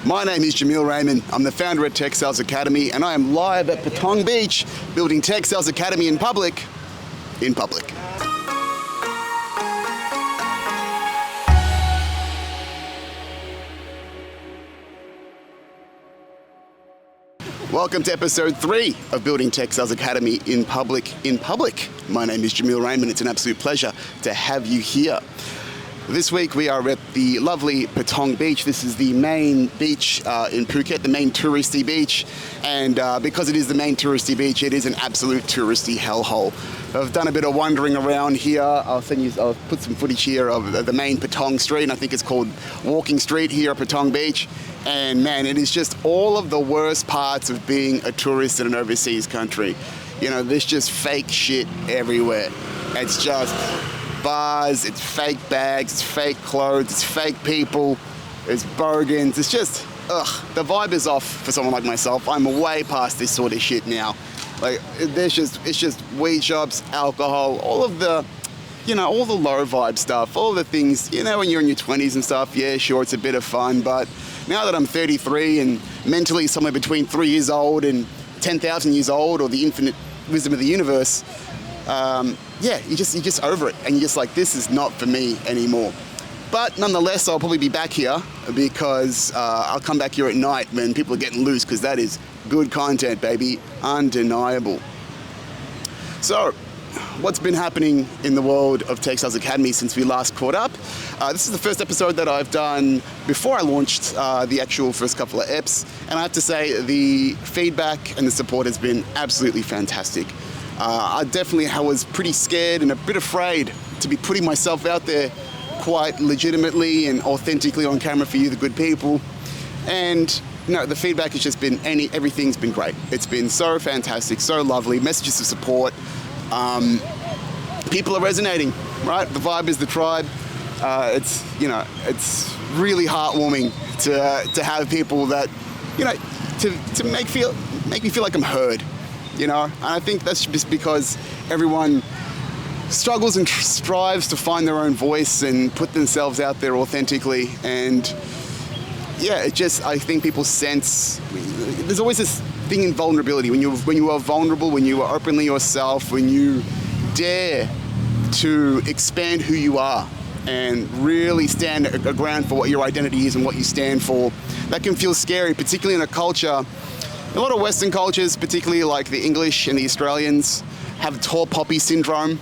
My name is Jameel Raymond. I'm the founder at Tech Sales Academy, and I am live at Patong Beach, building Tech Sales Academy in public. Welcome to episode 3 of Building Tech Sales Academy in public. My name is Jameel Raymond. It's an absolute pleasure to have you here. This week we are at the lovely Patong Beach. This is the main beach in Phuket, the main touristy beach. And because it is the main touristy beach, it is an absolute touristy hellhole. I've done a bit of wandering around here. I'll put some footage here of the main Patong Street, and I think it's called Walking Street here at Patong Beach. And man, it is just all of the worst parts of being a tourist in an overseas country. You know, there's just fake shit everywhere. It's just bars, it's fake bags, it's fake clothes, it's fake people, it's bogans. It's just, the vibe is off for someone like myself. I'm way past this sort of shit now. Like, it's just weed shops, alcohol, all of the, all the low vibe stuff, all the things, when you're in your 20s and stuff, yeah, sure, it's a bit of fun, but now that I'm 33 and mentally somewhere between 3 years old and 10,000 years old, or the infinite wisdom of the universe, you're just over it, and you're just like, this is not for me anymore. But nonetheless, I'll probably be back here because I'll come back here at night when people are getting loose, because that is good content, baby, undeniable. So, what's been happening in the world of Tech Sales Academy since we last caught up? This is the first episode that I've done before I launched the actual first couple of eps, and I have to say the feedback and the support has been absolutely fantastic. I was pretty scared and a bit afraid to be putting myself out there quite legitimately and authentically on camera for you, the good people. And the feedback has just been, everything's been great. It's been so fantastic, so lovely, messages of support. People are resonating, right? The vibe is the tribe. It's really heartwarming to have people that, to make me feel like I'm heard. And I think that's just because everyone struggles and strives to find their own voice and put themselves out there authentically. And I think people sense, there's always this thing in vulnerability. When you are vulnerable, when you are openly yourself, when you dare to expand who you are and really stand a ground for what your identity is and what you stand for, that can feel scary, particularly in a culture. A lot of Western cultures, particularly like the English and the Australians, have tall poppy syndrome.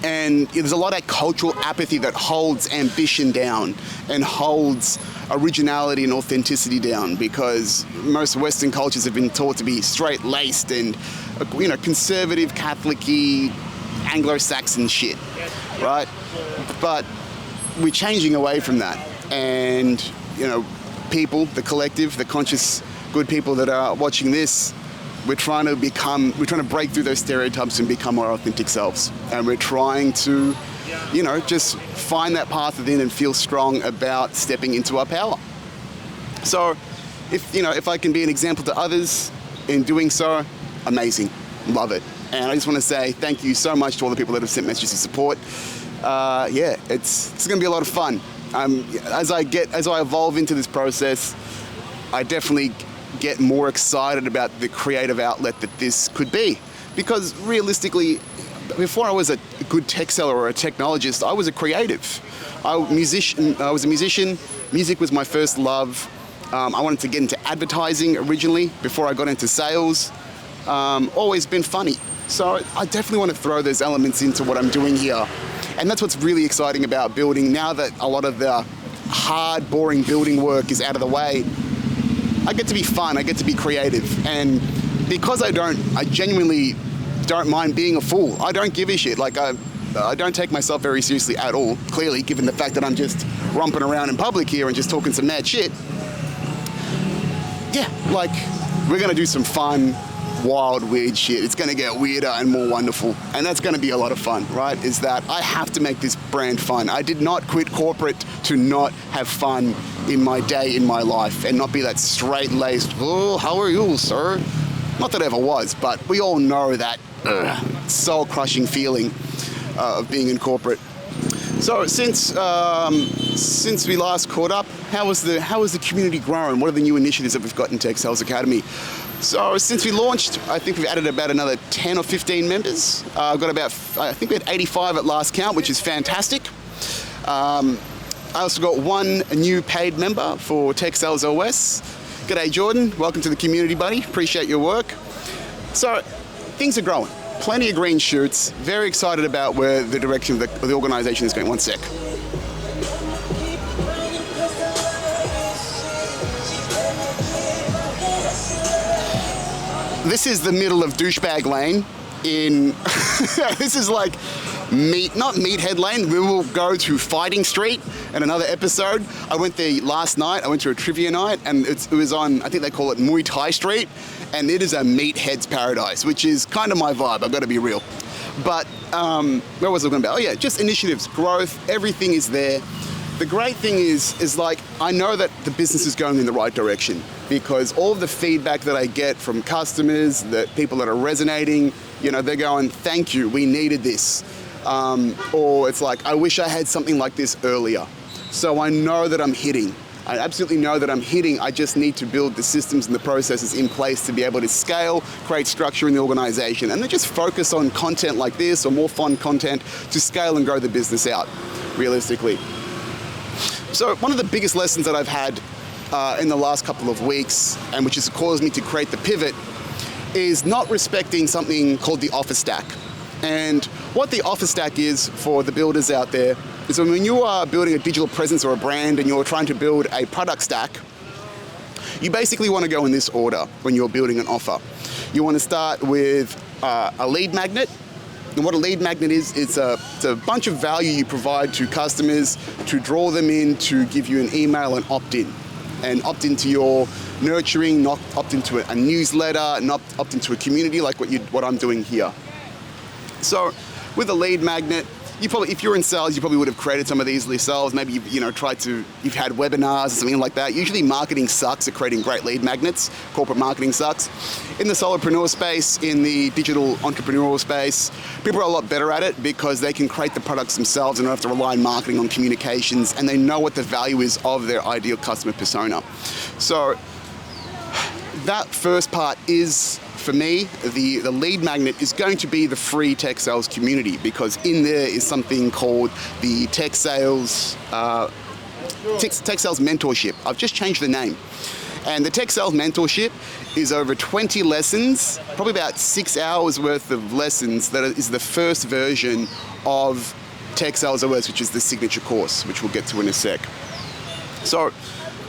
And there's a lot of cultural apathy that holds ambition down and holds originality and authenticity down, because most Western cultures have been taught to be straight-laced and, conservative, Catholic-y, Anglo-Saxon shit, right? But we're changing away from that. And, people, the collective, the conscious good people that are watching this, we're trying to break through those stereotypes and become our authentic selves. And we're trying to, just find that path within and feel strong about stepping into our power. So if I can be an example to others in doing so, amazing, love it. And I just want to say thank you so much to all the people that have sent messages of support. It's going to be a lot of fun. As I evolve into this process, I definitely get more excited about the creative outlet that this could be. Because realistically, before I was a good tech seller or a technologist, I was a creative. I was a musician. Music was my first love. I wanted to get into advertising originally before I got into sales. Always been funny. So I definitely want to throw those elements into what I'm doing here. And that's what's really exciting about building. Now that a lot of the hard, boring building work is out of the way, I get to be fun, I get to be creative. And because I genuinely don't mind being a fool. I don't give a shit. Like, I don't take myself very seriously at all, clearly, given the fact that I'm just romping around in public here and just talking some mad shit. Yeah, like, we're gonna do some fun, wild, weird shit. It's gonna get weirder and more wonderful. And that's gonna be a lot of fun, right? Is that I have to make this brand fun. I did not quit corporate to not have fun in my day, in my life, and not be that straight-laced, oh, how are you, sir? Not that I ever was, but we all know that soul-crushing feeling of being in corporate. So since since we last caught up, how is the community growing? What are the new initiatives that we've got in Tech Sales Academy? So since we launched, I think we've added about another 10 or 15 members. I've got I think we had 85 at last count, which is fantastic. I also got one new paid member for Tech Sales OS. G'day Jordan, welcome to the community, buddy. Appreciate your work. So things are growing. Plenty of green shoots. Very excited about where the direction of the organization is going. One sec. This is the middle of douchebag lane in, this is like not meathead lane. We will go to Fighting Street in another episode. I went there last night. I went to a trivia night and it was on, I think they call it Muay Thai Street. And it is a meathead's paradise, which is kind of my vibe. I've got to be real. But where was I going about? Oh yeah, just initiatives, growth, everything is there. The great thing is like, I know that the business is going in the right direction because all of the feedback that I get from customers, the people that are resonating, you know, they're going, thank you, we needed this. Or it's like, I wish I had something like this earlier. So I know that I'm hitting. I absolutely know that I'm hitting. I just need to build the systems and the processes in place to be able to scale, create structure in the organization, and then just focus on content like this or more fun content to scale and grow the business out, realistically. So one of the biggest lessons that I've had in the last couple of weeks, and which has caused me to create the pivot, is not respecting something called the offer stack. And what the offer stack is for the builders out there is when you are building a digital presence or a brand and you're trying to build a product stack, you basically want to go in this order when you're building an offer. You want to start with a lead magnet. And what a lead magnet is, it's a bunch of value you provide to customers to draw them in, to give you an email and opt in. And opt into your nurturing, not opt into a newsletter, not opt into a community like what I'm doing here. So with a lead magnet, you probably, if you're in sales, you probably would have created some of these yourselves. Maybe you've had webinars or something like that. Usually marketing sucks at creating great lead magnets. Corporate marketing sucks. In the solopreneur space, in the digital entrepreneurial space, people are a lot better at it because they can create the products themselves and don't have to rely on marketing, on communications, and they know what the value is of their ideal customer persona. So that first part is, for me, the lead magnet is going to be the free tech sales community, because in there is something called the Tech Sales Mentorship. I've just changed the name. And the Tech Sales Mentorship is over 20 lessons, probably about 6 hours worth of lessons. That is the first version of Tech Sales OS, which is the signature course, which we'll get to in a sec. So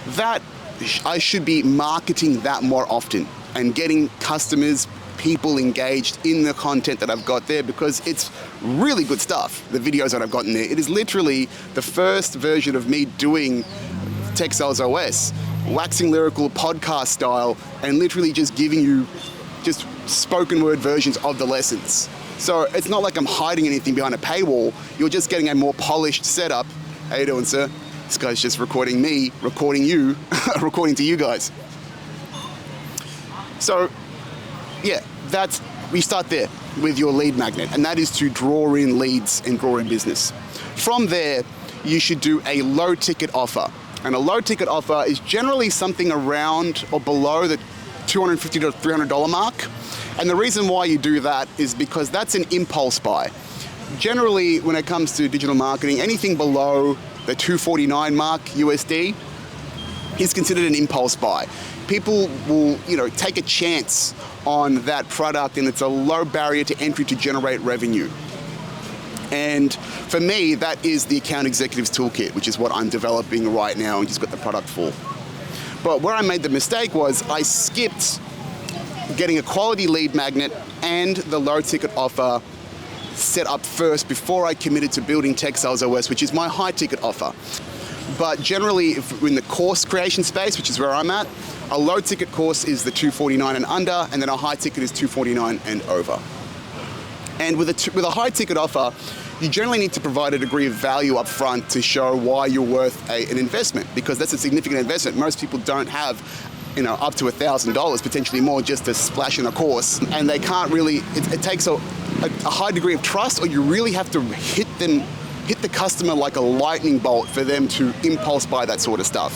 that, I should be marketing that more often and getting customers, people engaged in the content that I've got there, because it's really good stuff, the videos that I've got in there. It is literally the first version of me doing Tech Sales OS, waxing lyrical podcast style, and literally just giving you just spoken word versions of the lessons. So it's not like I'm hiding anything behind a paywall. You're just getting a more polished setup. How you doing, sir? This guy's just recording me, recording you, recording to you guys. So, yeah, we start there with your lead magnet, and that is to draw in leads and draw in business. From there, you should do a low ticket offer. And a low ticket offer is generally something around or below the $250 to $300 mark. And the reason why you do that is because that's an impulse buy. Generally, when it comes to digital marketing, anything below the $249 mark USD is considered an impulse buy. People will, take a chance on that product, and it's a low barrier to entry to generate revenue. And for me, that is the Account Executives Toolkit, which is what I'm developing right now and just got the product for. But where I made the mistake was I skipped getting a quality lead magnet and the low ticket offer set up first before I committed to building Tech Sales OS, which is my high ticket offer. But generally, if we're in the course creation space, which is where I'm at, a low ticket course is the $249 and under, and then a high ticket is $249 and over. And with a high ticket offer, you generally need to provide a degree of value up front to show why you're worth an investment, because that's a significant investment. Most people don't have up to $1,000, potentially more, just to splash in a course, and they can't really, it takes a high degree of trust, or you really have to hit them hit the customer like a lightning bolt for them to impulse buy that sort of stuff.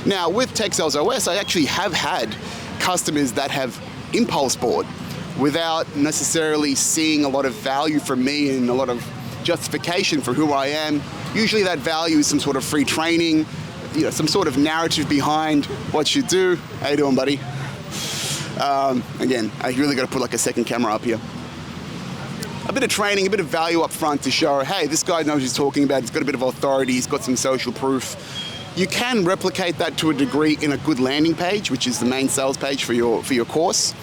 Now, with Tech Sales OS, I actually have had customers that have impulse bought without necessarily seeing a lot of value from me and a lot of justification for who I am. Usually that value is some sort of free training, some sort of narrative behind what you do. How you doing, buddy? Again, I really got to put like a second camera up here. A bit of training, a bit of value up front to show, hey, this guy knows what he's talking about, he's got a bit of authority, he's got some social proof. You can replicate that to a degree in a good landing page, which is the main sales page for your course.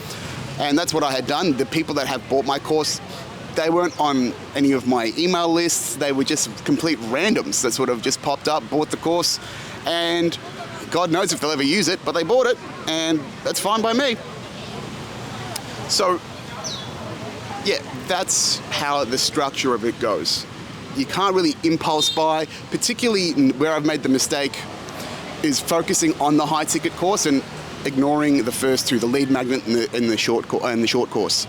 And that's what I had done. The people that have bought my course, they weren't on any of my email lists. They were just complete randoms that sort of just popped up, bought the course, and God knows if they'll ever use it, but they bought it, and that's fine by me. So, yeah, that's how the structure of it goes. You can't really impulse buy, particularly where I've made the mistake is focusing on the high ticket course and ignoring the first two, the lead magnet and the short course.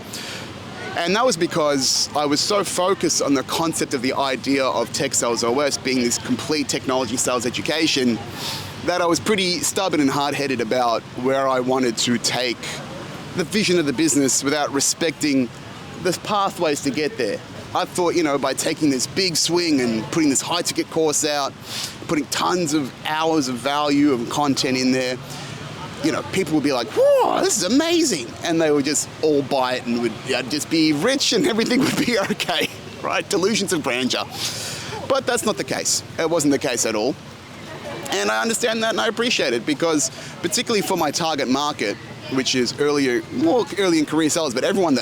And that was because I was so focused on the concept of the idea of Tech Sales OS being this complete technology sales education that I was pretty stubborn and hard-headed about where I wanted to take the vision of the business without respecting the pathways to get there. I thought, by taking this big swing and putting this high-ticket course out, putting tons of hours of value and content in there, people would be like, whoa, this is amazing. And they would just all buy it and would just be rich and everything would be okay, right? Delusions of grandeur. But that's not the case. It wasn't the case at all. And I understand that and I appreciate it because particularly for my target market, which is more early in career sales, but anyone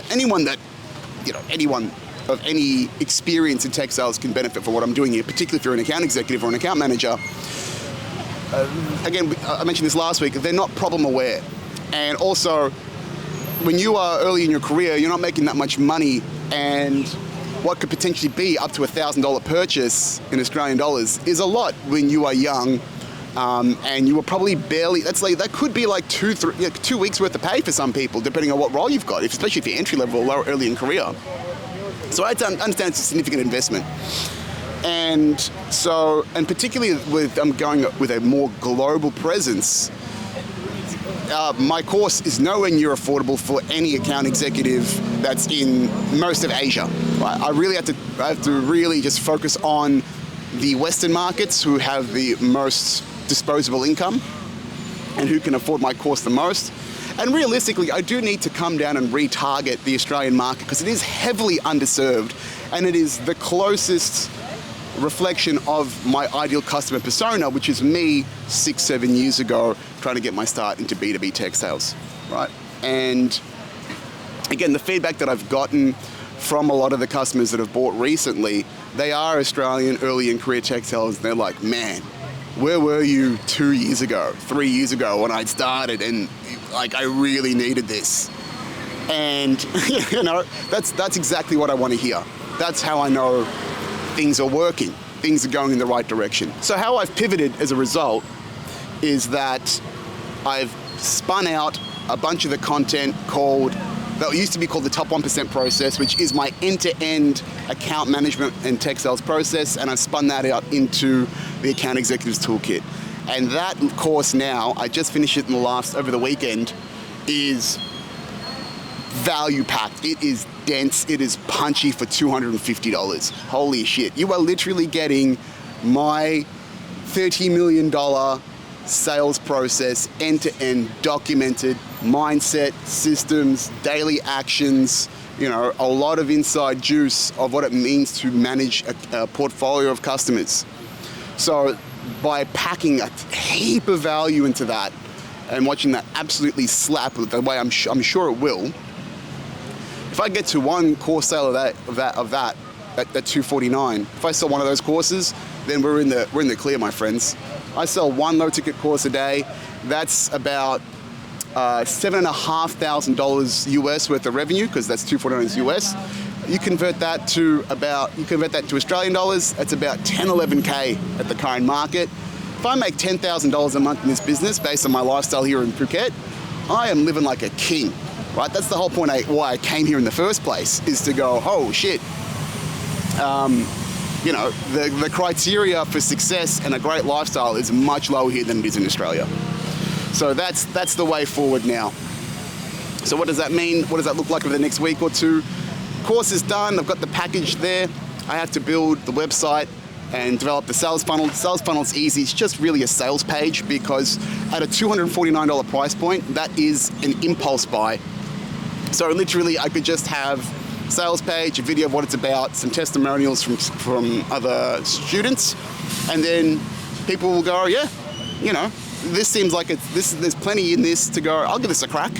of any experience in tech sales can benefit from what I'm doing here, particularly if you're an account executive or an account manager. Again, I mentioned this last week, they're not problem aware. And also, when you are early in your career, you're not making that much money, and what could potentially be up to $1,000 purchase in Australian dollars is a lot when you are young, and you were probably barely, that could be like 2 weeks worth of pay for some people, depending on what role you've got, especially if you're entry level or early in career. So I understand it's a significant investment. And particularly with going with a more global presence, my course is nowhere near affordable for any account executive that's in most of Asia. Right? I have to really just focus on the Western markets who have the most disposable income and who can afford my course the most. And realistically, I do need to come down and retarget the Australian market because it is heavily underserved and it is the closest reflection of my ideal customer persona, which is me 6-7 years ago trying to get my start into B2B tech sales, right? And again, the feedback that I've gotten from a lot of the customers that have bought recently, they are Australian early in career tech sales. They're like, man, where were you 2 years ago, 3 years ago when I started and I really needed this. And that's exactly what I want to hear. That's how I know things are working, things are going in the right direction. So how I've pivoted as a result is that I've spun out a bunch of the content that used to be called the Top 1% process, which is my end-to-end account management and tech sales process, and I've spun that out into the Account Executives Toolkit. And that course now, I just finished it over the weekend, is value-packed. It is dense, it is punchy for $250. Holy shit. You are literally getting my $30 million sales process, end-to-end, documented, mindset, systems, daily actions, a lot of inside juice of what it means to manage a portfolio of customers. So by packing a heap of value into that and watching that absolutely slap the way I'm sure it will, if I get to one course sale of that at $249, if I sell one of those courses, then we're in the clear, my friends. I sell one low ticket course a day. That's about $7,500 US worth of revenue, because that's $249 US. You convert that to Australian dollars, that's about 10, 11K at the current market. If I make $10,000 a month in this business based on my lifestyle here in Phuket, I am living like a king, right? That's the whole point why I came here in the first place, is to go, oh shit, the criteria for success and a great lifestyle is much lower here than it is in Australia. So that's the way forward now. So what does that mean? What does that look like over the next week or two? Course is done. I've got the package there. I have to build the website and develop the sales funnel. The sales funnel's easy. It's just really a sales page, because at a $249 price point, that is an impulse buy. So literally I could just have a sales page, a video of what it's about, some testimonials from other students, and then people will go, yeah, this seems like there's plenty in this to go, I'll give this a crack.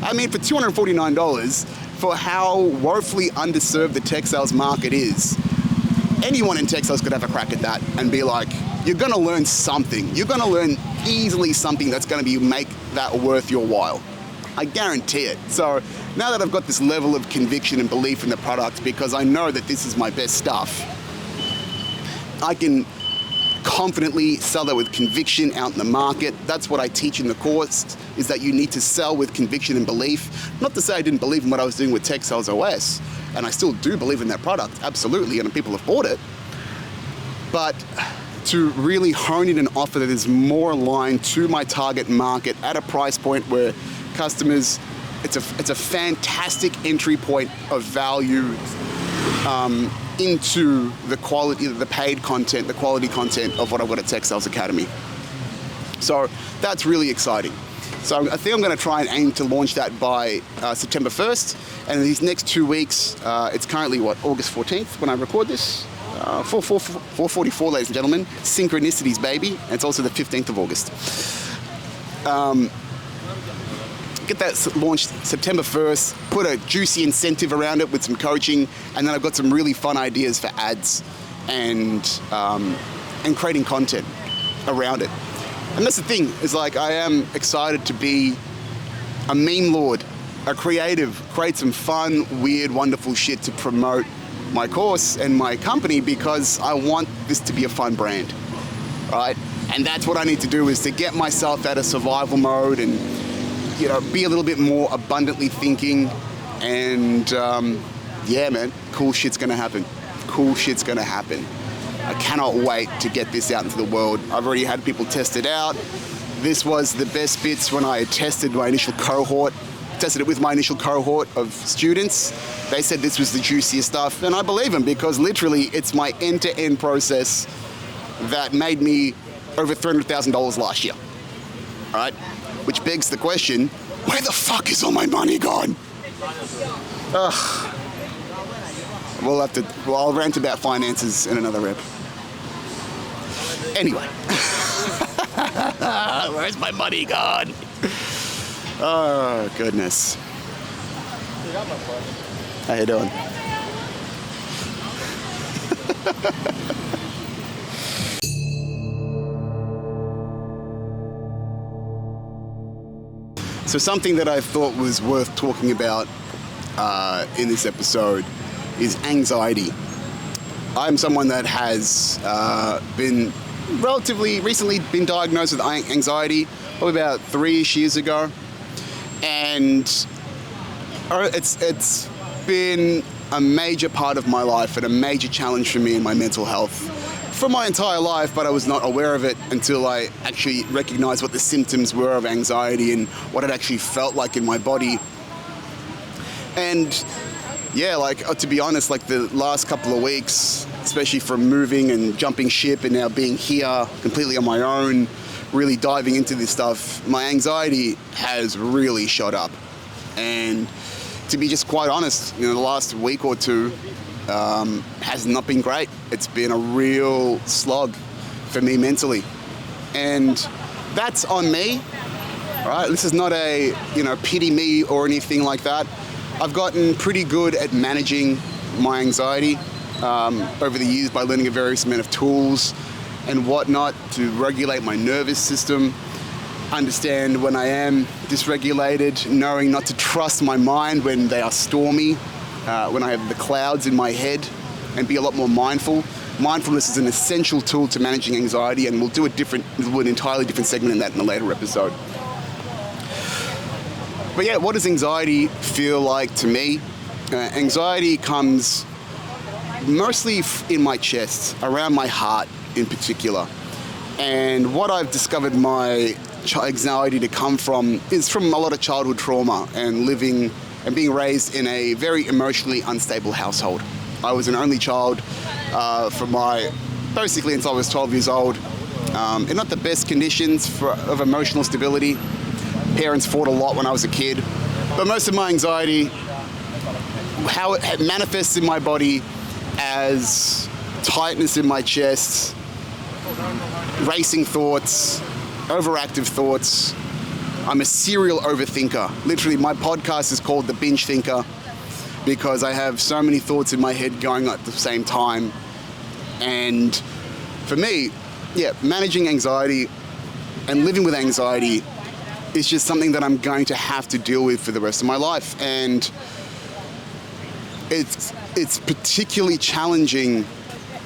I mean, for $249, for how woefully underserved the tech sales market is, anyone in tech sales could have a crack at that and be like, you're gonna learn something. You're gonna learn easily something that's gonna make that worth your while. I guarantee it. So now that I've got this level of conviction and belief in the product, because I know that this is my best stuff, I can confidently sell that with conviction out in the market. That's what I teach in the course, is that you need to sell with conviction and belief. Not to say I didn't believe in what I was doing with Tech Sales OS, and I still do believe in that product, absolutely, and people have bought it. But to really hone in an offer that is more aligned to my target market at a price point where customers, it's a fantastic entry point of value into the quality, the paid content, the quality content of what I've got at Tech Sales Academy. So that's really exciting. So I think I'm going to try and aim to launch that by September 1st. And in these next 2 weeks, it's currently August 14th when I record this. 4:44, ladies and gentlemen. Synchronicities, baby. And it's also the 15th of August. Get that launched September 1st, put a juicy incentive around it with some coaching, and then I've got some really fun ideas for ads and creating content around it. And that's the thing, is like, I am excited to be a meme lord, a creative, create some fun, weird, wonderful shit to promote my course and my company, because I want this to be a fun brand, right? And that's what I need to do, is to get myself out of survival mode and be a little bit more abundantly thinking, and yeah, man, cool shit's gonna happen. Cool shit's gonna happen. I cannot wait to get this out into the world. I've already had people test it out. This was the best bits when I tested my initial cohort, tested it with my initial cohort of students. They said this was the juiciest stuff, and I believe them, because literally it's my end-to-end process that made me over $300,000 last year, all right? Which begs the question, where the fuck is all my money gone? Ugh. I'll rant about finances in another rep. Anyway. Where's my money gone? Oh, goodness. How you doing? So something that I thought was worth talking about in this episode is anxiety. I'm someone that has been relatively recently been diagnosed with anxiety, probably about 3-ish years ago. And it's been a major part of my life and a major challenge for me in my mental health for my entire life, but I was not aware of it until I actually recognized what the symptoms were of anxiety and what it actually felt like in my body. And yeah, to be honest, the last couple of weeks, especially from moving and jumping ship and now being here completely on my own, really diving into this stuff, my anxiety has really shot up. And to be just quite honest, the last week or two has not been great. It's been a real slog for me mentally. And that's on me, right? This is not a, pity me or anything like that. I've gotten pretty good at managing my anxiety over the years by learning a various amount of tools and whatnot to regulate my nervous system, understand when I am dysregulated, knowing not to trust my mind when they are stormy, when I have the clouds in my head, and be a lot more mindful. Mindfulness is an essential tool to managing anxiety, and we'll do an entirely different segment in that in a later episode. But yeah, what does anxiety feel like to me? Anxiety comes mostly in my chest, around my heart in particular. And what I've discovered my anxiety to come from is from a lot of childhood trauma and living and being raised in a very emotionally unstable household. I was an only child basically until I was 12 years old, in not the best conditions of emotional stability. Parents fought a lot when I was a kid, but most of my anxiety, how it manifests in my body as tightness in my chest, racing thoughts, overactive thoughts. I'm a serial overthinker. Literally, my podcast is called The Binge Thinker because I have so many thoughts in my head going at the same time. And for me, managing anxiety and living with anxiety is just something that I'm going to have to deal with for the rest of my life. And it's particularly challenging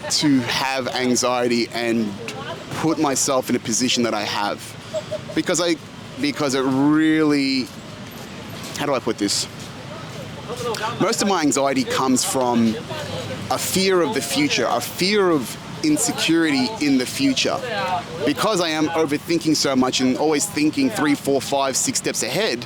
to have anxiety and put myself in a position that I have, because it really, how do I put this? Most of my anxiety comes from a fear of the future, a fear of insecurity in the future. Because I am overthinking so much and always thinking 3, 4, 5, 6 steps ahead,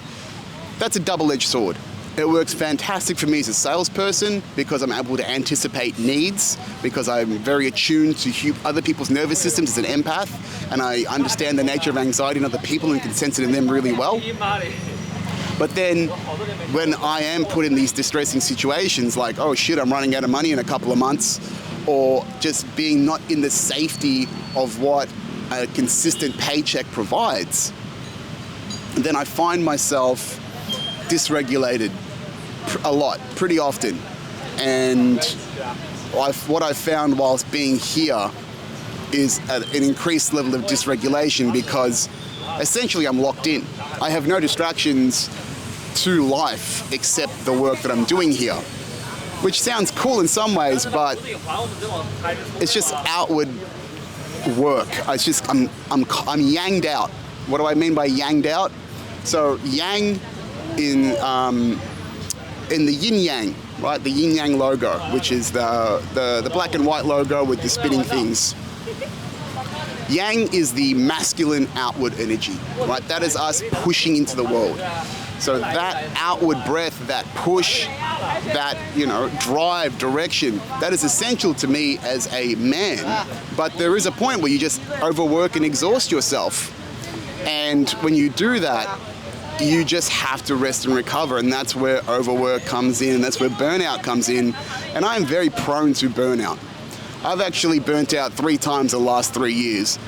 that's a double-edged sword. It works fantastic for me as a salesperson because I'm able to anticipate needs, because I'm very attuned to other people's nervous systems as an empath, and I understand the nature of anxiety in other people and can sense it in them really well. But then when I am put in these distressing situations like, oh shit, I'm running out of money in a couple of months, or just being not in the safety of what a consistent paycheck provides, then I find myself dysregulated a lot, pretty often. And what I've found whilst being here is an increased level of dysregulation because essentially I'm locked in. I have no distractions to life except the work that I'm doing here, which sounds cool in some ways, but it's just outward work. It's just I'm yanged out. What do I mean by yanged out? So yang in the yin yang, right? The yin yang logo, which is the black and white logo with the spinning things. Yang is the masculine outward energy, right? That is us pushing into the world. So that outward breath, that push, that, drive, direction, that is essential to me as a man. But there is a point where you just overwork and exhaust yourself. And when you do that, you just have to rest and recover, and that's where overwork comes in, and that's where burnout comes in. And I'm very prone to burnout. I've actually burnt out 3 times the last 3 years,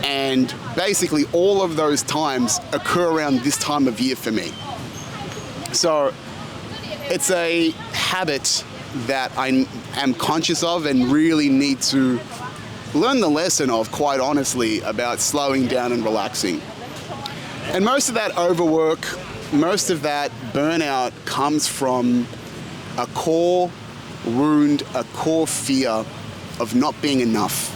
and basically all of those times occur around this time of year for me. So it's a habit that I am conscious of and really need to learn the lesson of, quite honestly, about slowing down and relaxing. And most of that overwork, most of that burnout comes from a core wound, a core fear of not being enough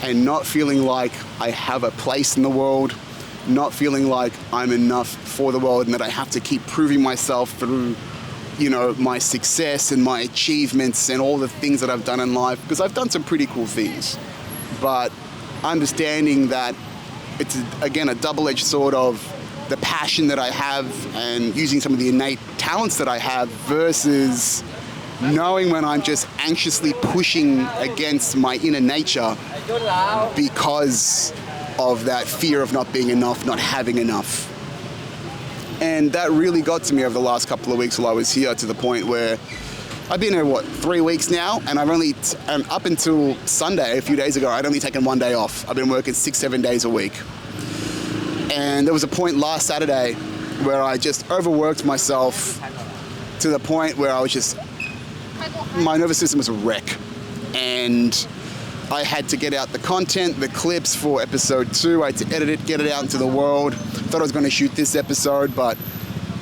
and not feeling like I have a place in the world, not feeling like I'm enough for the world and that I have to keep proving myself through, my success and my achievements and all the things that I've done in life, because I've done some pretty cool things. But understanding that it's, again, a double-edged sword of the passion that I have and using some of the innate talents that I have versus knowing when I'm just anxiously pushing against my inner nature because of that fear of not being enough, not having enough. And that really got to me over the last couple of weeks while I was here, to the point where I've been here, 3 weeks now, and and up until Sunday, a few days ago, I'd only taken 1 day off. I've been working 6-7 days a week. And there was a point last Saturday where I just overworked myself to the point where my nervous system was a wreck. And I had to get out the content, the clips for episode 2. I had to edit it, get it out into the world. Thought I was going to shoot this episode, but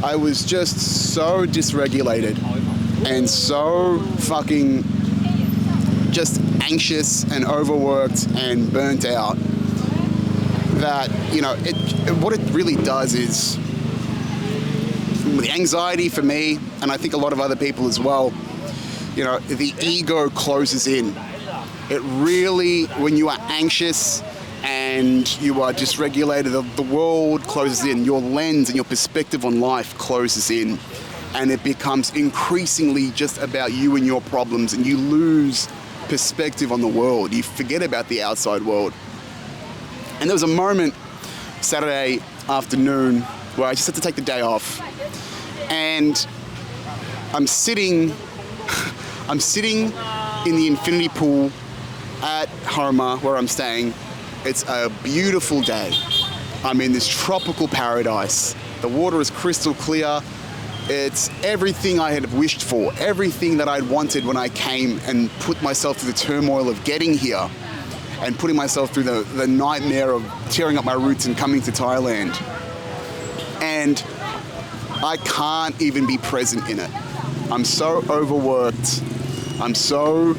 I was just so dysregulated and so fucking just anxious and overworked and burnt out that, what it really does is, the anxiety for me, and I think a lot of other people as well, the ego closes in. It really, when you are anxious and you are dysregulated, the world closes in. Your lens and your perspective on life closes in. And it becomes increasingly just about you and your problems, and you lose perspective on the world. You forget about the outside world. And there was a moment Saturday afternoon where I just had to take the day off. And I'm sitting in the infinity pool at Homer, where I'm staying. It's a beautiful day. I'm in this tropical paradise. The water is crystal clear. It's everything I had wished for, everything that I'd wanted when I came and put myself through the turmoil of getting here and putting myself through the nightmare of tearing up my roots and coming to Thailand. And I can't even be present in it. I'm so overworked. I'm so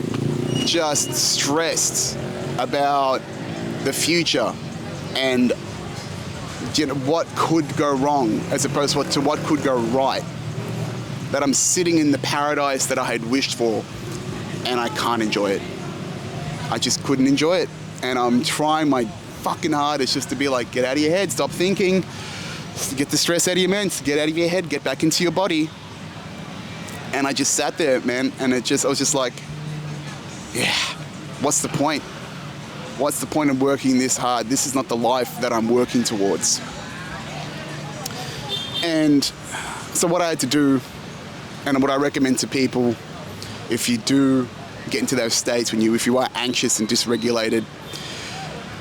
just stressed about the future and what could go wrong as opposed to what could go right. That I'm sitting in the paradise that I had wished for and I can't enjoy it. I just couldn't enjoy it. And I'm trying my fucking hardest just to be like, get out of your head, stop thinking, get the stress out of your mind, get out of your head, get back into your body. And I just sat there, man, and I was just like, yeah, what's the point? What's the point of working this hard? This is not the life that I'm working towards. And so what I had to do, and what I recommend to people, if you do get into those states if you are anxious and dysregulated,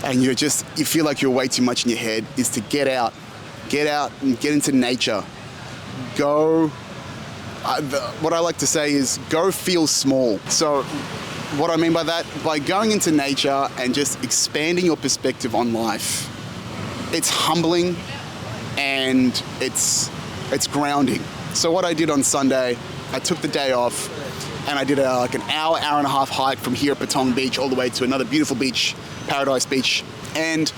and you feel like you're way too much in your head, is to get out and get into nature. Go, what I like to say is go feel small. So what I mean by that, by going into nature and just expanding your perspective on life, it's humbling and it's grounding. So what I did on Sunday, I took the day off and I did an hour and a half hike from here at Patong Beach all the way to another beautiful beach, Paradise Beach. And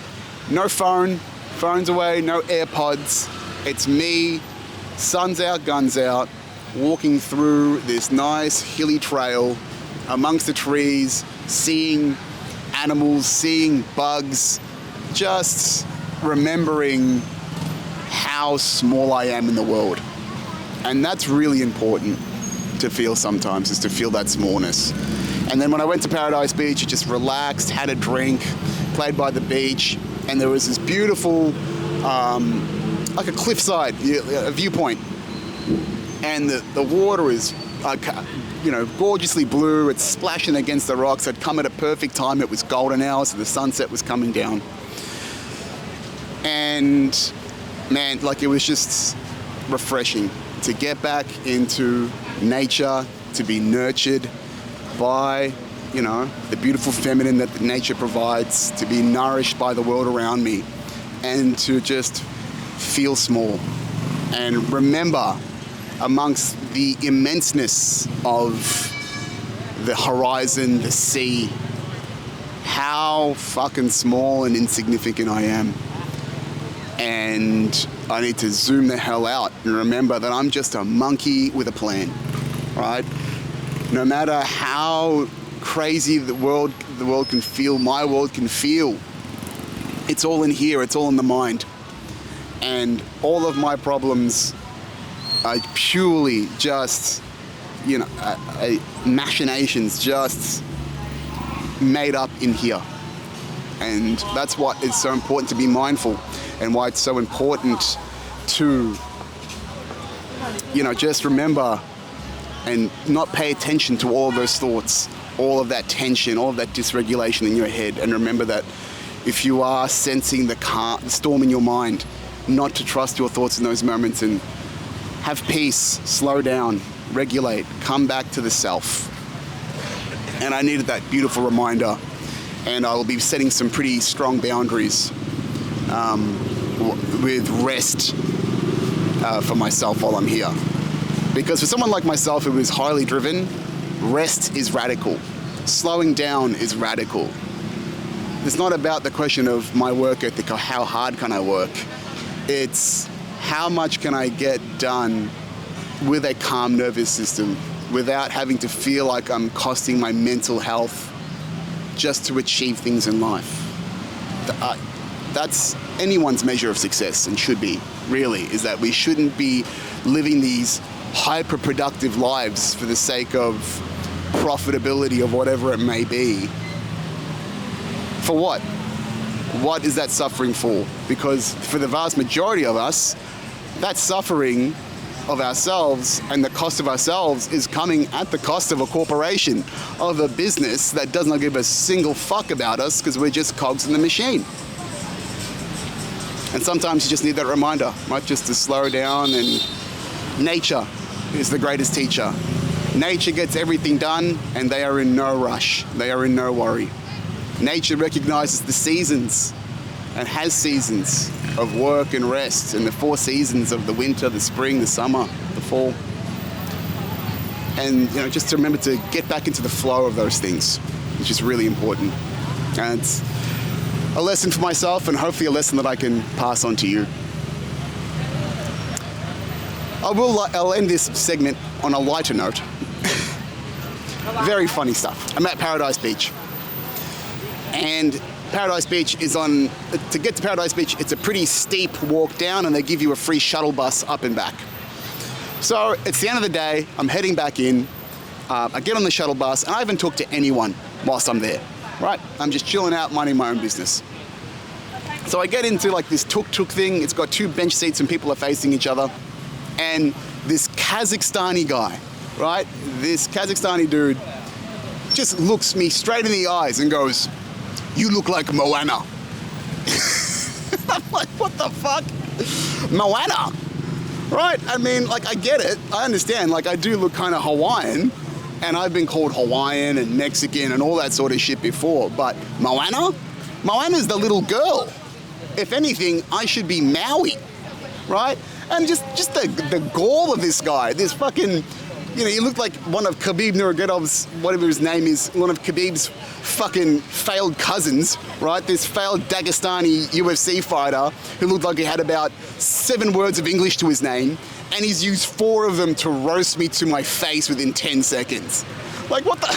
no phone's away, no AirPods. It's me, sun's out, guns out, walking through this nice hilly trail amongst the trees, seeing animals, seeing bugs, just remembering how small I am in the world. And that's really important to feel sometimes, is to feel that smallness. And then when I went to Paradise Beach, I just relaxed, had a drink, played by the beach, and there was this beautiful, like a cliffside a viewpoint. And the water is, gorgeously blue. It's splashing against the rocks. I'd come at a perfect time. It was golden hour, so the sunset was coming down. And man, it was just refreshing to get back into nature, to be nurtured by, the beautiful feminine that nature provides, to be nourished by the world around me, and to just feel small and remember amongst the immenseness of the horizon, the sea, how fucking small and insignificant I am. And I need to zoom the hell out and remember that I'm just a monkey with a plan, right? No matter how crazy the world can feel, my world can feel, it's all in here, it's all in the mind. And all of my problems are purely just, machinations just made up in here. And that's what is so important to be mindful, and why it's so important to, just remember and not pay attention to all of those thoughts, all of that tension, all of that dysregulation in your head. And remember that if you are sensing the storm in your mind, not to trust your thoughts in those moments, and have peace, slow down, regulate, come back to the self. And I needed that beautiful reminder, and I will be setting some pretty strong boundaries with rest for myself while I'm here. Because for someone like myself who is highly driven, rest is radical. Slowing down is radical. It's not about the question of my work ethic or how hard can I work. It's how much can I get done with a calm nervous system, without having to feel like I'm costing my mental health just to achieve things in life. That's anyone's measure of success, and should be, really, is that we shouldn't be living these hyper-productive lives for the sake of profitability of whatever it may be. For what? What is that suffering for? Because for the vast majority of us, that suffering of ourselves and the cost of ourselves is coming at the cost of a corporation, of a business that does not give a single fuck about us because we're just cogs in the machine. And sometimes you just need that reminder, right? Just to slow down, and nature is the greatest teacher. Nature gets everything done and they are in no rush. They are in no worry. Nature recognizes the seasons and has seasons of work and rest, and the 4 seasons of the winter, the spring, the summer, the fall. And just to remember to get back into the flow of those things, which is really important. And it's a lesson for myself, and hopefully a lesson that I can pass on to you. I'll end this segment on a lighter note. Very funny stuff. I'm at Paradise Beach. And Paradise Beach is to get to Paradise Beach, it's a pretty steep walk down, and they give you a free shuttle bus up and back. So it's the end of the day, I'm heading back in, I get on the shuttle bus, and I haven't talked to anyone whilst I'm there, right? I'm just chilling out, minding my own business. So I get into like this tuk-tuk thing, it's got 2 bench seats and people are facing each other, and this Kazakhstani guy, right? This Kazakhstani dude just looks me straight in the eyes and goes, "You look like Moana." I'm like, what the fuck? Moana? Right? I mean, like, I get it. I understand. Like, I do look kind of Hawaiian, and I've been called Hawaiian and Mexican and all that sort of shit before, but Moana? Moana's the little girl. If anything, I should be Maui, right? And just the gall of this guy, this fucking, he looked like one of Khabib Nurmagomedov's, whatever his name is, one of Khabib's fucking failed cousins, right? This failed Dagestani UFC fighter who looked like he had about 7 words of English to his name, and he's used 4 of them to roast me to my face within 10 seconds. Like, what the?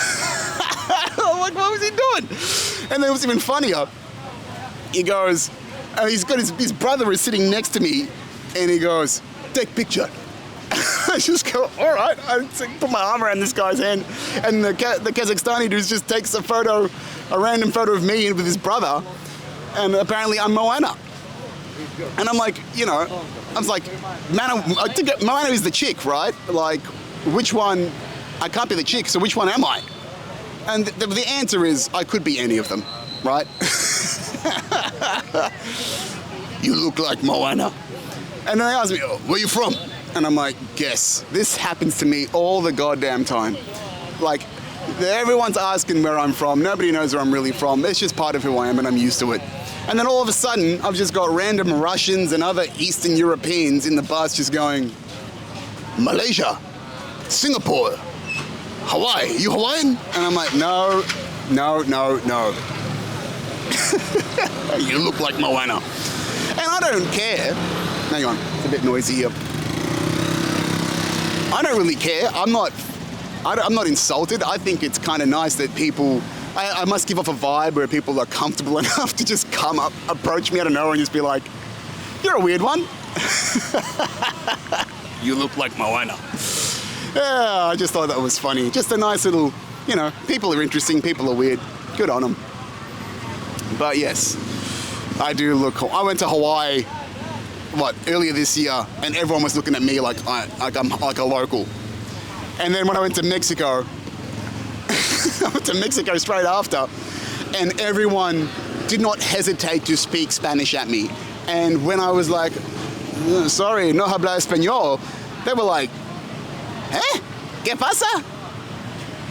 Like, what was he doing? And then it was even funnier. He goes, he's got his brother is sitting next to me, and he goes, "Take picture." I just go, all right. I put my arm around this guy's hand, and the Kazakhstani dude just takes a random photo of me with his brother, and apparently I'm Moana. And I'm like, I was like, I think Moana is the chick, right? Like, which one? I can't be the chick, so which one am I? And the answer is, I could be any of them, right? You look like Moana. And then they asked me, "Oh, where you from?" And I'm like, guess. This happens to me all the goddamn time. Like, everyone's asking where I'm from. Nobody knows where I'm really from. It's just part of who I am, and I'm used to it. And then all of a sudden, I've just got random Russians and other Eastern Europeans in the bus just going, "Malaysia, Singapore, Hawaii, you Hawaiian?" And I'm like, no. You look like Moana. And I don't care. Hang on, it's a bit noisy here. I don't really care. I'm not insulted. I think it's kind of nice that people, I must give off a vibe where people are comfortable enough to just come up, approach me out of nowhere and just be like, "You're a weird one." You look like Moana. Yeah, I just thought that was funny. Just a nice little, people are interesting, people are weird. Good on them. But yes, I do look, I went to Hawaii, earlier this year, and everyone was looking at me like I'm like a local. And then when I went to Mexico, I went to Mexico straight after, and everyone did not hesitate to speak Spanish at me. And when I was like, "Sorry, no habla español," they were like, ¿Qué pasa?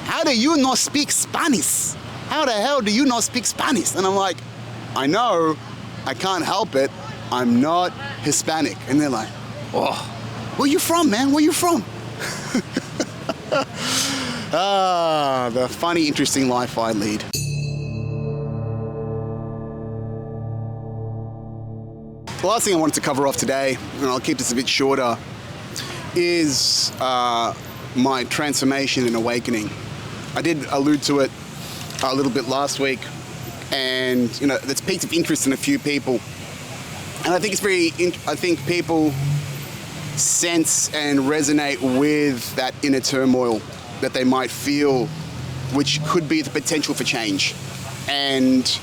How do you not speak Spanish? How the hell do you not speak Spanish? And I'm like, I know, I can't help it. I'm not Hispanic. And they're like, "Oh, where you from, man? Where you from?" The funny, interesting life I lead. The last thing I wanted to cover off today, and I'll keep this a bit shorter, is my transformation and awakening. I did allude to it a little bit last week, and that's piqued of interest in a few people. And I think I think people sense and resonate with that inner turmoil that they might feel, which could be the potential for change. And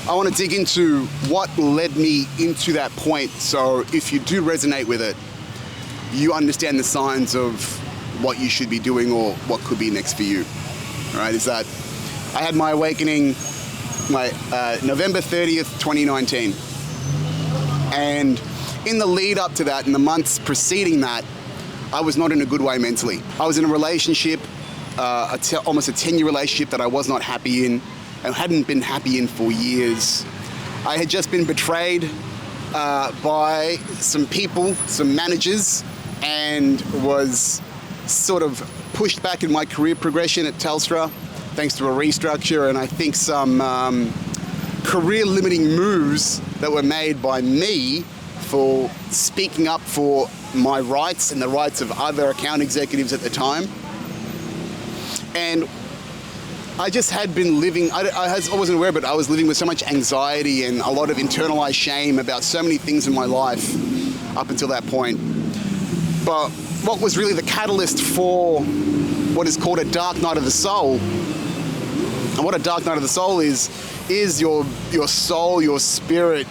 I want to dig into what led me into that point, so if you do resonate with it, you understand the signs of what you should be doing or what could be next for you. All right, is that I had my awakening November 30th, 2019. And in the lead up to that, in the months preceding that, I was not in a good way mentally. I was in a relationship, almost a 10-year relationship that I was not happy in and hadn't been happy in for years. I had just been betrayed by some people, some managers, and was sort of pushed back in my career progression at Telstra thanks to a restructure and I think some career limiting moves that were made by me for speaking up for my rights and the rights of other account executives at the time. And I just had been living, I wasn't aware, but I was living with so much anxiety and a lot of internalized shame about so many things in my life up until that point. But what was really the catalyst for what is called a dark night of the soul, and what a dark night of the soul is your soul, your spirit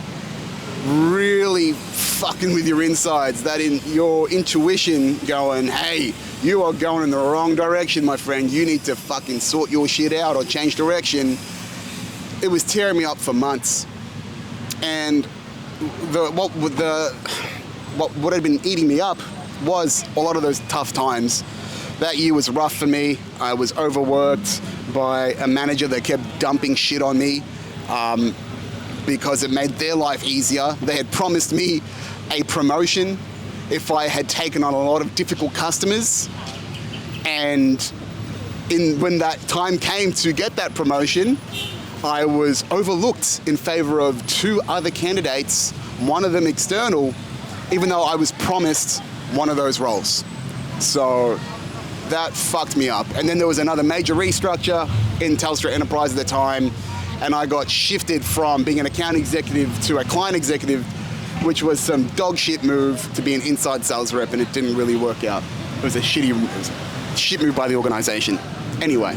really fucking with your insides, that in your intuition going, hey, you are going in the wrong direction, my friend. You need to fucking sort your shit out or change direction. It was tearing me up for months. And what had been eating me up was a lot of those tough times. That year was rough for me. I was overworked by a manager that kept dumping shit on me because it made their life easier. They had promised me a promotion if I had taken on a lot of difficult customers. And when that time came to get that promotion, I was overlooked in favor of two other candidates, one of them external, even though I was promised one of those roles. So that fucked me up. And then there was another major restructure in Telstra Enterprise at the time, and I got shifted from being an account executive to a client executive, which was some dog shit move to be an inside sales rep, and it didn't really work out. It was a shit move by the organization. Anyway,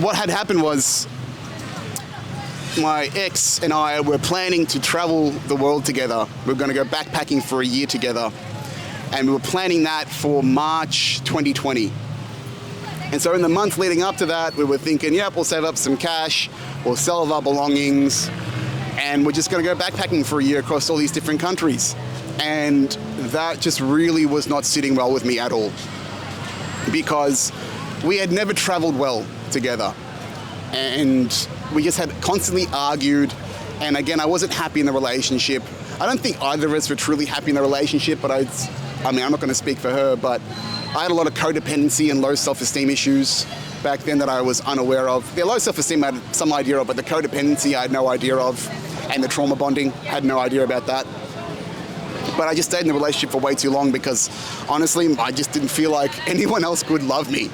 what had happened was my ex and I were planning to travel the world together. We were going to go backpacking for a year together, and we were planning that for March 2020. And so in the months leading up to that, we were thinking, yep, we'll save up some cash, we'll sell all our belongings, and we're just going to go backpacking for a year across all these different countries. And that just really was not sitting well with me at all, because we had never traveled well together, and we just had constantly argued. And again, I wasn't happy in the relationship. I don't think either of us were truly happy in the relationship, but I'm not going to speak for her, but I had a lot of codependency and low self-esteem issues back then that I was unaware of. The low self-esteem I had some idea of, but the codependency I had no idea of, and the trauma bonding, had no idea about that. But I just stayed in the relationship for way too long because, honestly, I just didn't feel like anyone else could love me.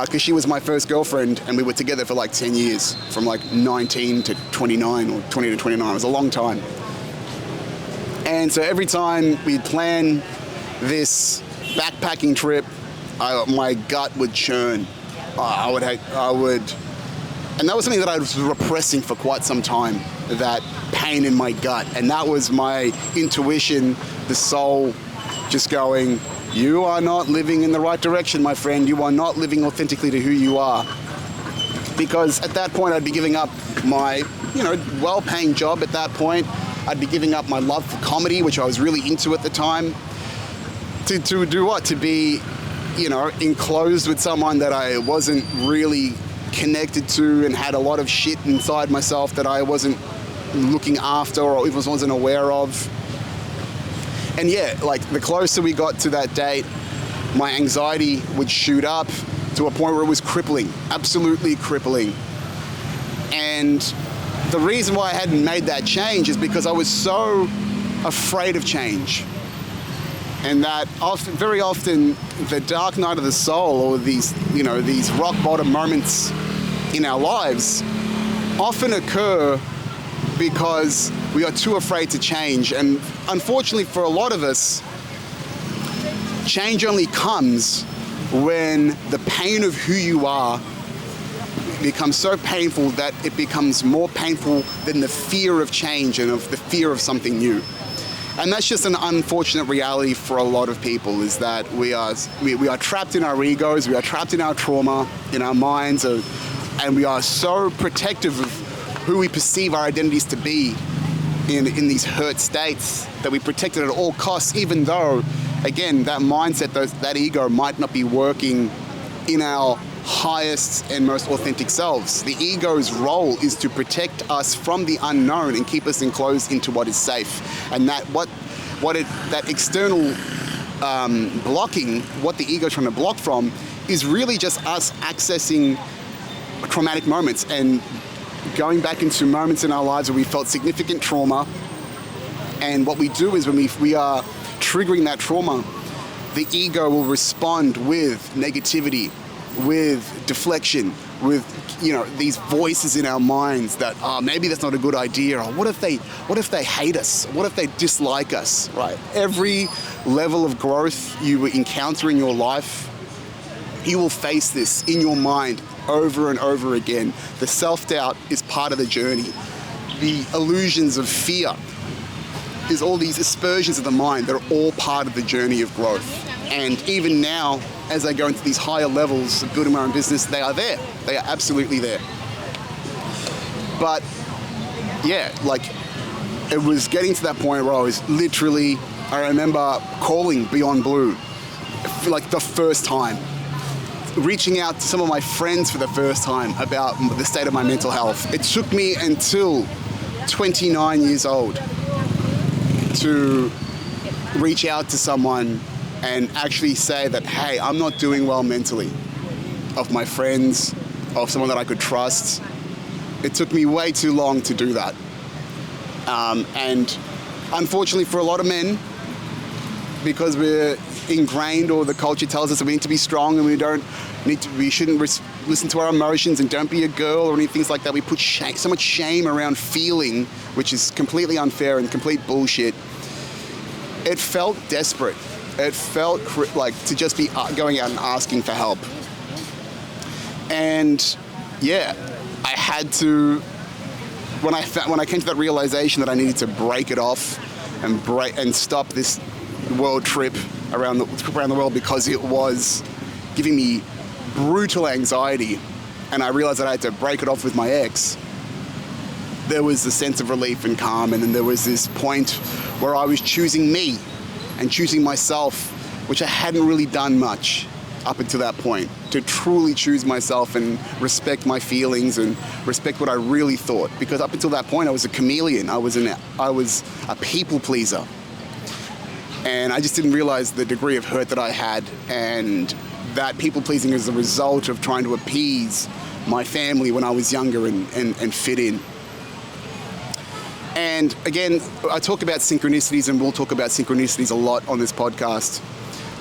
Because she was my first girlfriend, and we were together for like 10 years, from like 19 to 29 or 20 to 29. It was a long time. And so every time we'd plan this backpacking trip, my gut would churn. I would, and that was something that I was repressing for quite some time, that pain in my gut. And that was my intuition, the soul, just going, you are not living in the right direction, my friend. You are not living authentically to who you are. Because at that point, I'd be giving up my, well-paying job at that point. I'd be giving up my love for comedy, which I was really into at the time. To do what? To be, enclosed with someone that I wasn't really connected to and had a lot of shit inside myself that I wasn't looking after or even wasn't aware of. And yeah, like the closer we got to that date, my anxiety would shoot up to a point where it was crippling, absolutely crippling. And the reason why I hadn't made that change is because I was so afraid of change. And that very often the dark night of the soul, or these rock bottom moments in our lives, often occur because we are too afraid to change. And unfortunately for a lot of us, change only comes when the pain of who you are becomes so painful that it becomes more painful than the fear of change and of the fear of something new. And that's just an unfortunate reality for a lot of people, is that we are trapped in our egos, we are trapped in our trauma, in our minds, and we are so protective of who we perceive our identities to be in these hurt states, that we protect it at all costs, even though, again, that mindset, that ego might not be working in our highest and most authentic selves. The ego's role is to protect us from the unknown and keep us enclosed into what is safe. And that external blocking, what the ego's trying to block from, is really just us accessing traumatic moments and going back into moments in our lives where we felt significant trauma. And what we do is, when we are triggering that trauma, the ego will respond with negativity, with deflection, with these voices in our minds that maybe that's not a good idea, or what if they hate us, what if they dislike us, right? Every level of growth you encounter in your life, you will face this in your mind over and over again. The self-doubt is part of the journey. The illusions of fear is all these aspersions of the mind that are all part of the journey of growth. And even now, as I go into these higher levels of building my own business, they are there. They are absolutely there. But yeah, it was getting to that point where I remember calling Beyond Blue for the first time, reaching out to some of my friends for the first time about the state of my mental health. It took me until 29 years old to reach out to someone and actually say that, hey, I'm not doing well mentally, of my friends, of someone that I could trust. It took me way too long to do that. And unfortunately for a lot of men, because we're ingrained, or the culture tells us that we need to be strong and we shouldn't listen to our emotions and don't be a girl or anything like that. We put so much shame around feeling, which is completely unfair and complete bullshit. It felt desperate. It felt like to just be going out and asking for help. And yeah, I had to, when I came to that realization that I needed to break it off and stop this world trip around the world, because it was giving me brutal anxiety, and I realized that I had to break it off with my ex, there was a sense of relief and calm. And then there was this point where I was choosing me and choosing myself, which I hadn't really done much up until that point, to truly choose myself and respect my feelings and respect what I really thought. Because up until that point, I was a chameleon. I was a people pleaser. And I just didn't realize the degree of hurt that I had, and that people pleasing is the result of trying to appease my family when I was younger and fit in. And again, I talk about synchronicities, and we'll talk about synchronicities a lot on this podcast.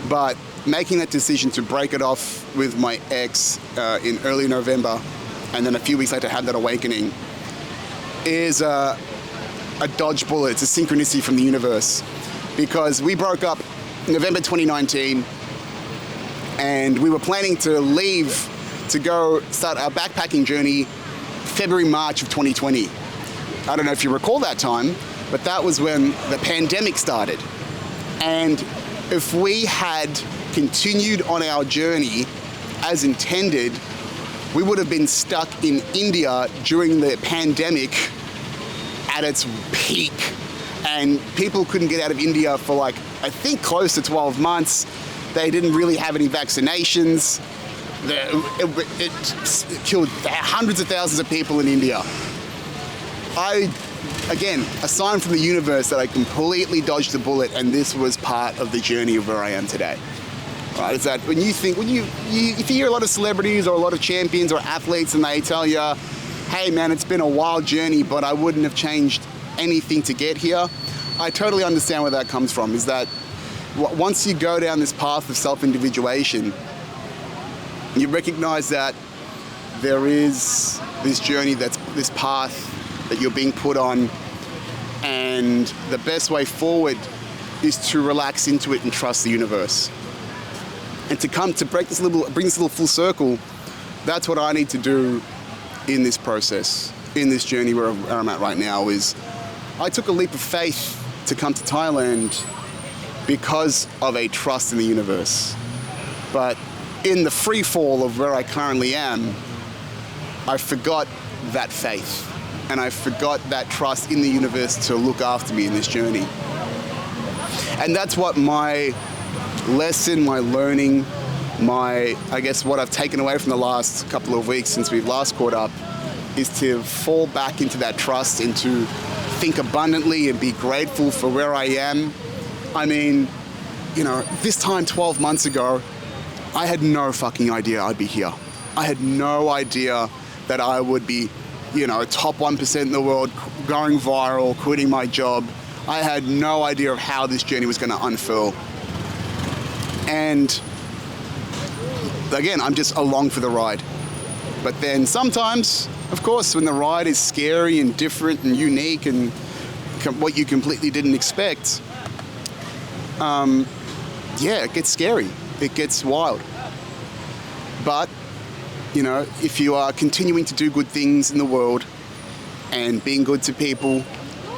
But making that decision to break it off with my ex in early November, and then a few weeks later have that awakening, is a dodge bullet. It's a synchronicity from the universe. Because we broke up November 2019, and we were planning to leave to go start our backpacking journey February, March of 2020. I don't know if you recall that time, but that was when the pandemic started. And if we had continued on our journey as intended, we would have been stuck in India during the pandemic at its peak. And people couldn't get out of India for I think close to 12 months. They didn't really have any vaccinations. It killed hundreds of thousands of people in India. Again, a sign from the universe that I completely dodged the bullet, and this was part of the journey of where I am today. Right? Is that when if you hear a lot of celebrities or a lot of champions or athletes, and they tell you, hey man, it's been a wild journey, but I wouldn't have changed anything to get here. I totally understand where that comes from, is that once you go down this path of self-individuation, you recognize that there is this journey, that's this path that you're being put on, and the best way forward is to relax into it and trust the universe. And to bring this little full circle, that's what I need to do in this process, in this journey where I'm at right now. Is I took a leap of faith to come to Thailand because of a trust in the universe. But in the free fall of where I currently am, I forgot that faith, and I forgot that trust in the universe to look after me in this journey. And that's what my lesson, my learning, I guess what I've taken away from the last couple of weeks since we've last caught up, is to fall back into that trust and to think abundantly and be grateful for where I am. I mean, this time 12 months ago, I had no fucking idea I'd be here. I had no idea that I would be, top 1% in the world, going viral, quitting my job. I had no idea of how this journey was going to unfurl. And again, I'm just along for the ride. But then sometimes, of course, when the ride is scary and different and unique and what you completely didn't expect, it gets scary. It gets wild. But, if you are continuing to do good things in the world and being good to people,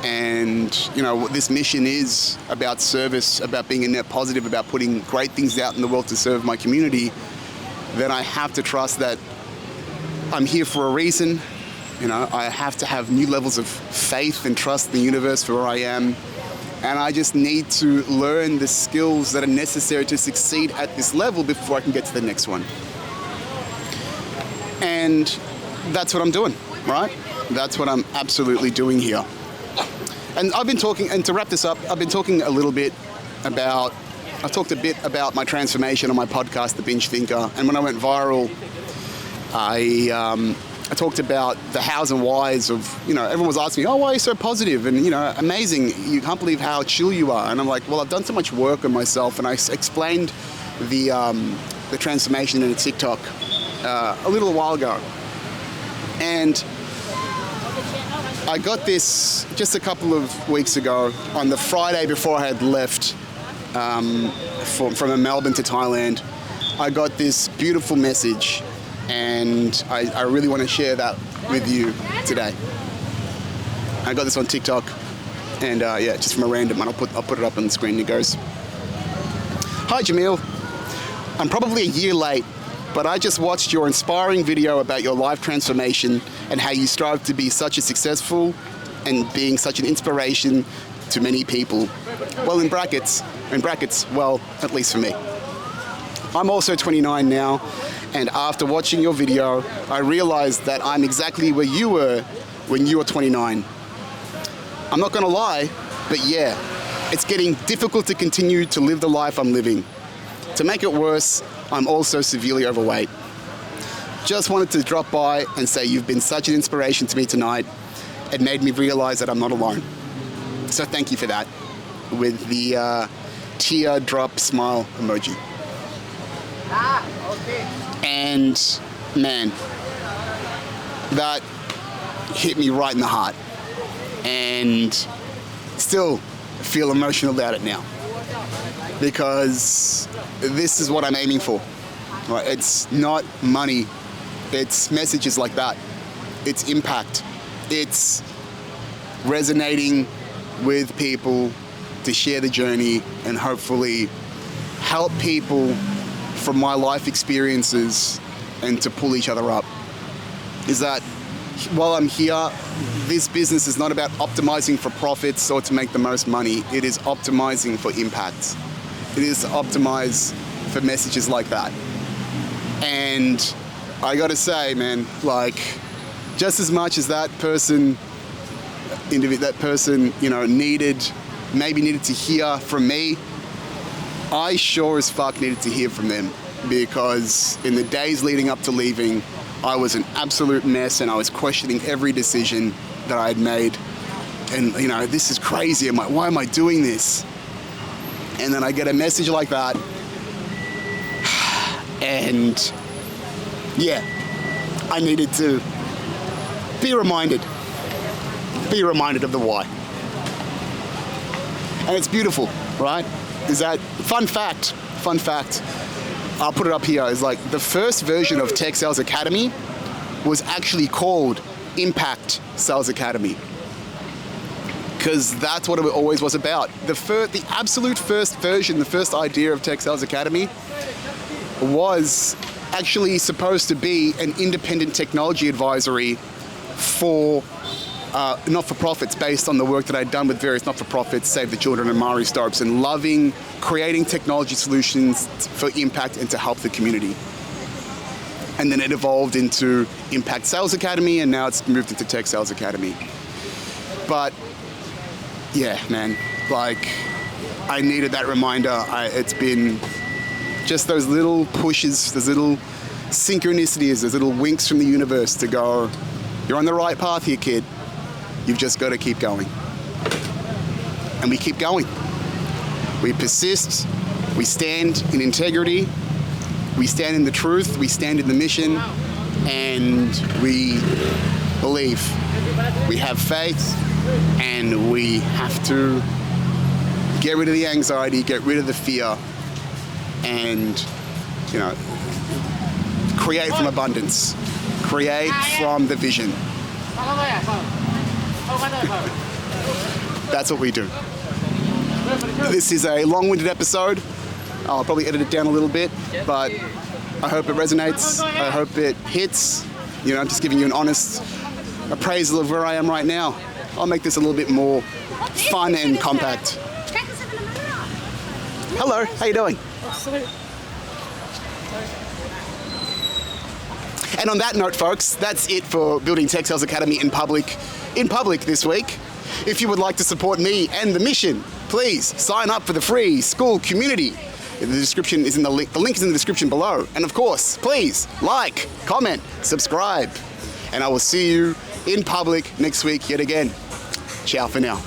and, what this mission is about service, about being a net positive, about putting great things out in the world to serve my community, then I have to trust that I'm here for a reason. I have to have new levels of faith and trust in the universe for where I am. And I just need to learn the skills that are necessary to succeed at this level before I can get to the next one. And that's what I'm doing, right? That's what I'm absolutely doing here. And I've been talking, and to wrap this up, I've talked a bit about my transformation on my podcast, The Binge Thinker. And when I went viral, I talked about the hows and whys of, everyone was asking me, why are you so positive? And, amazing. You can't believe how chill you are. And I'm like, well, I've done so much work on myself. And I explained the transformation in a TikTok a little while ago. And I got this just a couple of weeks ago on the Friday before I had left from Melbourne to Thailand. I got this beautiful message, and I really want to share that with you today. I got this on TikTok, and just from a random one. I'll put it up on the screen. It goes, "Hi Jameel, I'm probably a year late, but I just watched your inspiring video about your life transformation and how you strive to be such a successful and being such an inspiration to many people. Well, in brackets, well, at least for me. I'm also 29 now, and after watching your video, I realized that I'm exactly where you were when you were 29. I'm not gonna lie, but yeah, it's getting difficult to continue to live the life I'm living. To make it worse, I'm also severely overweight. Just wanted to drop by and say you've been such an inspiration to me tonight. It made me realize that I'm not alone. So thank you for that," with the teardrop smile emoji. And man, that hit me right in the heart, and still feel emotional about it now, because this is what I'm aiming for. Right? It's not money, it's messages like that, it's impact, it's resonating with people to share the journey and hopefully help people from my life experiences and to pull each other up. Is that while I'm here, this business is not about optimizing for profits or to make the most money. It is optimizing for impact. It is to optimize for messages like that. And I gotta say, man, like, just as much as that person, needed to hear from me, I sure as fuck needed to hear from them, because in the days leading up to leaving, I was an absolute mess and I was questioning every decision that I had made. And, this is crazy. Why am I doing this? And then I get a message like that. And yeah, I needed to be reminded of the why. And it's beautiful, right? Is that fun fact, I'll put it up here, is like the first version of Tech Sales Academy was actually called Impact Sales Academy. Because that's what it always was about. The absolute first version, the first idea of Tech Sales Academy was actually supposed to be an independent technology advisory for not-for-profits, based on the work that I'd done with various not-for-profits, Save the Children and Mari Stopes, and loving creating technology solutions for impact and to help the community. And then it evolved into Impact Sales Academy, and now it's moved into Tech Sales Academy. But yeah, man, like I needed that reminder. It's been just those little pushes, those little synchronicities, those little winks from the universe to go, you're on the right path here, kid. You've just got to keep going. And we keep going. We persist, we stand in integrity, we stand in the truth, we stand in the mission, and we believe. We have faith, and we have to get rid of the anxiety, get rid of the fear, and, you know, create from abundance, create from the vision. That's what we do. This is a long-winded episode. I'll probably edit it down a little bit, but I hope it resonates. I hope it hits. You know, I'm just giving you an honest appraisal of where I am right now. I'll make this a little bit more fun and compact. Hello, how you doing? And on that note, folks, that's it for Building Tech Sales Academy in public this week. If you would like to support me and the mission, please sign up for the free school community. The description is in the link. The link is in the description below. And of course, please like, comment, subscribe. And I will see you in public next week yet again. Ciao for now.